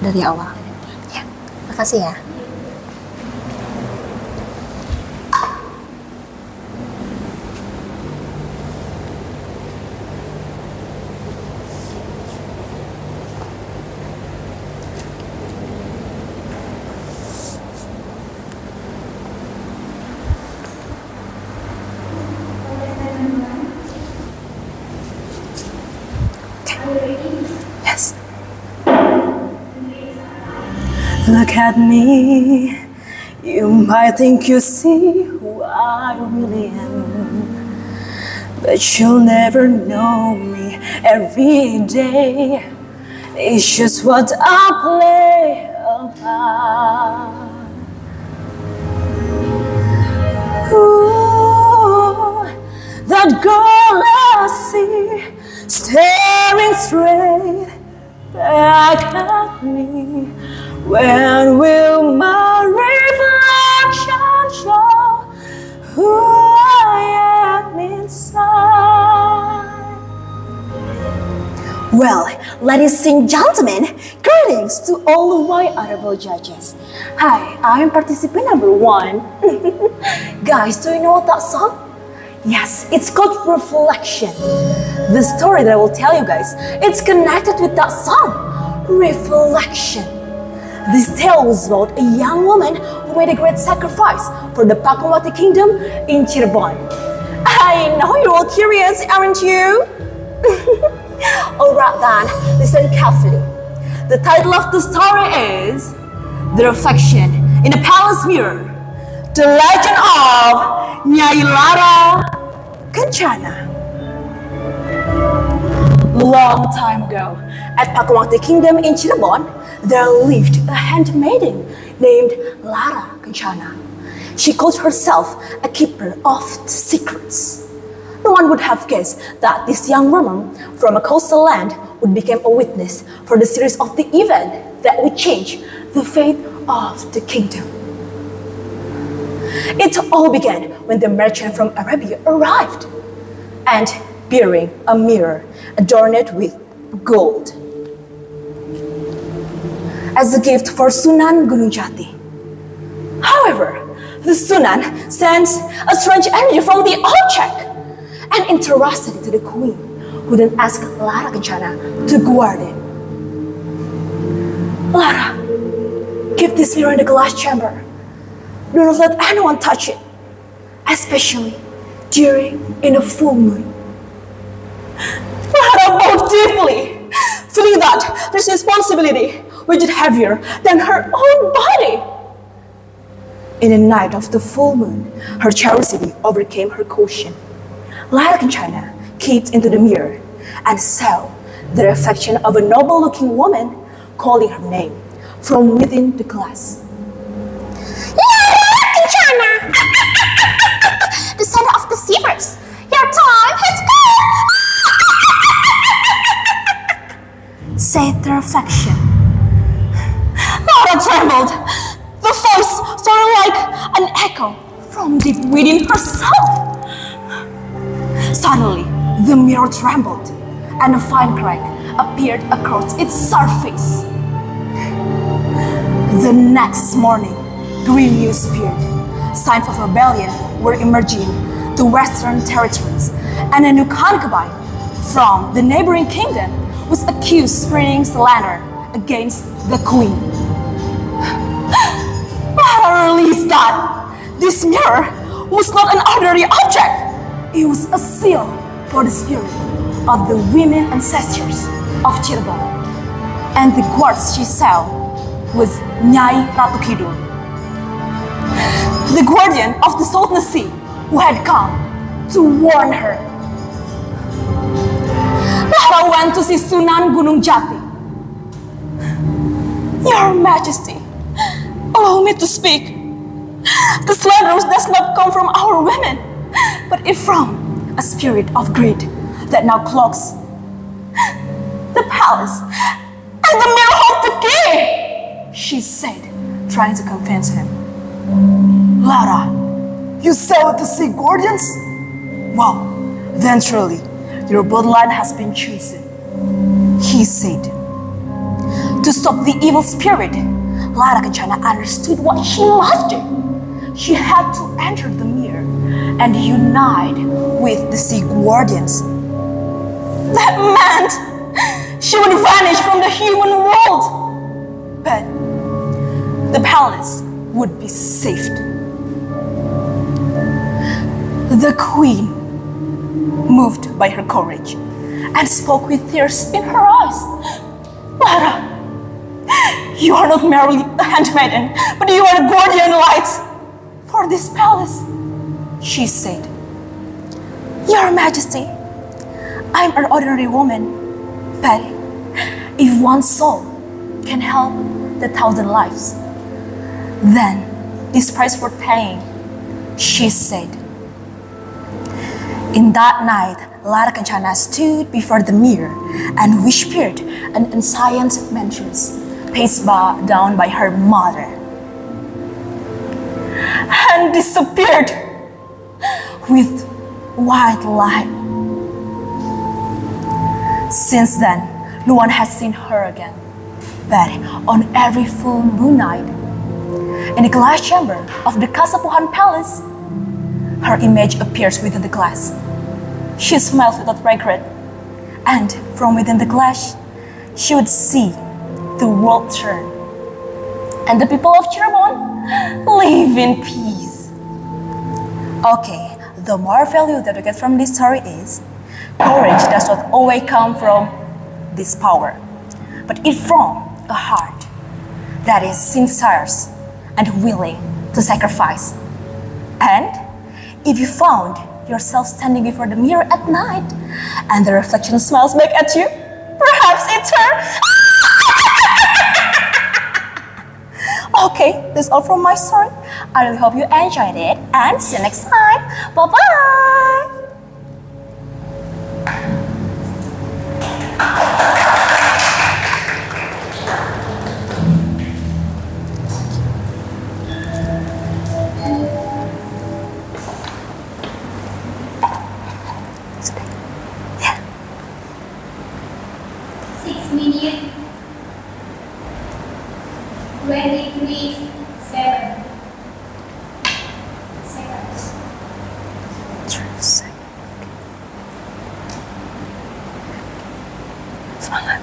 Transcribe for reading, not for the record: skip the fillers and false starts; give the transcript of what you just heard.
Dari awal. Ya, makasih ya. Yes. Look at me. You might think you see who I really am, but you'll never know me every day. It's just what I play about. Ooh, that girl I see staring straight back at me. When will my reflection show who I am inside? Well, ladies and gentlemen, greetings to all of my honorable judges. Hi, I'm participant number 1. Guys, do you know that song? Yes, it's called Reflection. The story that I will tell you guys, it's connected with that song, Reflection. This tale was about a young woman who made a great sacrifice for the Pakuwati kingdom in Cirebon. I know you're all curious, aren't you? Alright then, listen carefully. The title of the story is The Reflection in a Palace Mirror, The Legend of Nyai Lara Kencana. Long time ago, at Pakuwati Kingdom in Cirebon, there lived a handmaiden named Lara Kencana. She called herself a keeper of the secrets. No one would have guessed that this young woman from a coastal land would become a witness for the series of the event that would change the fate of the kingdom. It all began when the merchant from Arabia arrived and bearing a mirror adorned with gold as a gift for Sunan Gunung Jati. However, the Sunan sensed a strange energy from the object and entrusted it to the queen, who then asked Lara Kencana to guard it. Lara, keep this mirror in the glass chamber. Do not let anyone touch it, especially during a full moon. Lara bowed deeply, feeling that this responsibility which is heavier than her own body. In the night of the full moon, her curiosity overcame her caution. Lara Kencana peeped into the mirror and saw the reflection of a noble-looking woman calling her name from within the glass. Lara Kencana! The son of the deceivers, your time has come! Said the reflection. Lara trembled. The voice sounded like an echo from deep within herself. Suddenly, the mirror trembled, and a fine crack appeared across its surface. The next morning, green news appeared. Signs of rebellion were emerging the Western territories, and a new concubine from the neighboring kingdom was accused of spreading slander against the queen. Lara realized that this mirror was not an ordinary object. It was a seal for the spirit of the women ancestors of Cirebon. And the guards she saw was Nyai Ratu Kidul, the guardian of the Sultancy, who had come to warn her. Lara went to see Sunan Gunung Jati. Your Majesty, allow me to speak. The slander does not come from our women, but if from a spirit of greed that now cloaks the palace and the mirror of the king, she said, trying to convince him. Lara, you saw the sea guardians? Well, then truly, your bloodline has been chosen, he said. To stop the evil spirit, Lara Kencana understood what she must do. She had to enter the mirror and unite with the sea guardians. That meant she would vanish from the human world, but the palace would be saved. The queen, moved by her courage, and spoke with tears in her eyes. Lara, you are not merely a handmaiden, but you are a guardian light for this palace, she said. Your Majesty, I'm an ordinary woman, but if one soul can help the 1,000 lives, then this price worth paying, she said. In that night, Lara Kencana stood before the mirror and whispered an ancient mantras passed down by her mother, and disappeared with white light. Since then, no one has seen her again, but on every full moon night, in the glass chamber of the Kasapuhan Palace, her image appears within the glass. She smiles without regret, and from within the glass, she would see the world turn, and the people of Cirebon live in peace. Okay, the more value that we get from this story is, courage does not always come from this power, but it from a heart that is sincere and willing to sacrifice. And if you found yourself standing before the mirror at night and the reflection smiles back at you, perhaps it's her. Okay, that's all from my story. I really hope you enjoyed it, and see you next time. Bye-bye. Yeah. 6 minutes 23 seconds. Semangat.